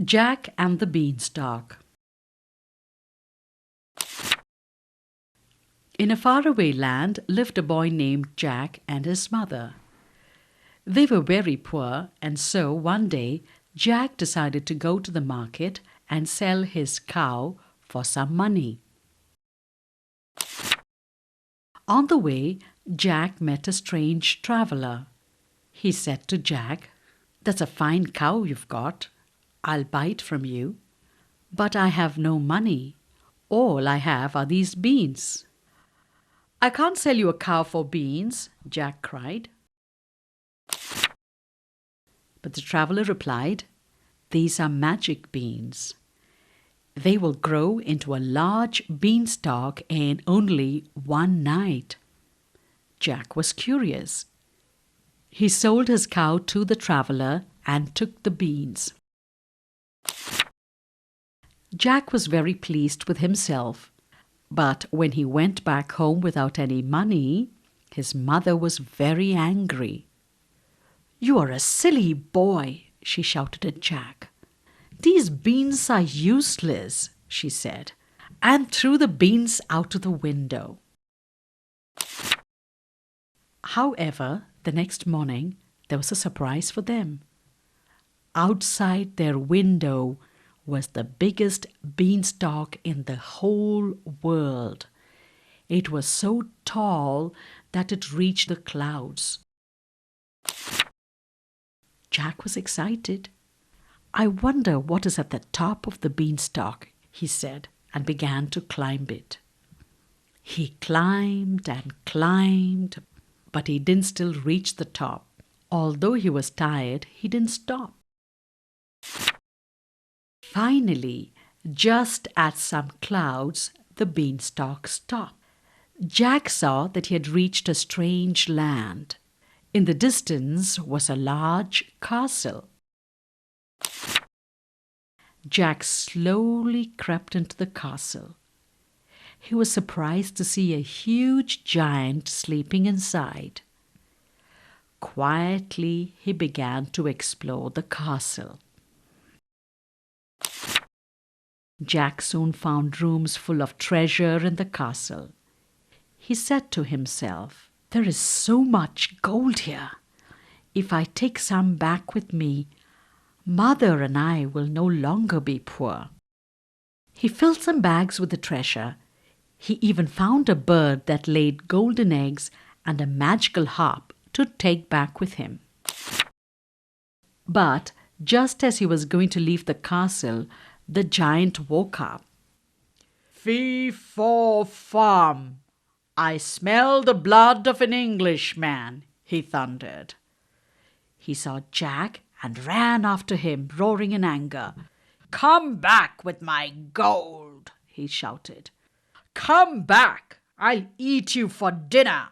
Jack and the Beanstalk. In a faraway land lived a boy named Jack and his mother. They were very poor, and so one day Jack decided to go to the market and sell his cow for some money. On the way, Jack met a strange traveler. He said to Jack, "That's a fine cow you've got. I'll buy it from you. But I have no money. All I have are these beans." "I can't sell you a cow for beans," Jack cried. But the traveler replied, "These are magic beans. They will grow into a large beanstalk in only one night." Jack was curious. He sold his cow to the traveler and took the beans. Jack was very pleased with himself, but when he went back home without any money, his mother was very angry. "You are a silly boy," she shouted at Jack. "These beans are useless," she said, and threw the beans out of the window. However, the next morning there was a surprise for them. Outside their window was the biggest beanstalk in the whole world. It was so tall that it reached the clouds. Jack was excited. "I wonder what is at the top of the beanstalk," he said, and began to climb it. He climbed and climbed, but he didn't still reach the top. Although he was tired, he didn't stop. Finally, just at some clouds, the beanstalk stopped. Jack saw that he had reached a strange land. In the distance was a large castle. Jack slowly crept into the castle. He was surprised to see a huge giant sleeping inside. Quietly, he began to explore the castle. Jack soon found rooms full of treasure in the castle. He said to himself, "There is so much gold here. If I take some back with me, Mother and I will no longer be poor." He filled some bags with the treasure. He even found a bird that laid golden eggs and a magical harp to take back with him. But just as he was going to leave the castle, the giant woke up. "Fee, faw, fum! I smell the blood of an Englishman," he thundered. He saw Jack and ran after him, roaring in anger. "Come back with my gold," he shouted. "Come back! I'll eat you for dinner."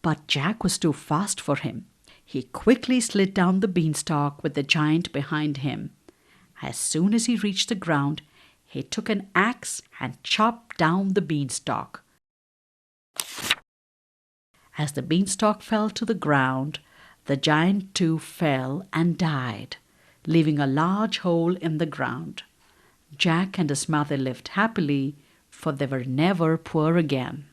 But Jack was too fast for him. He quickly slid down the beanstalk with the giant behind him. As soon as he reached the ground, he took an axe and chopped down the beanstalk. As the beanstalk fell to the ground, the giant too fell and died, leaving a large hole in the ground. Jack and his mother lived happily, for they were never poor again.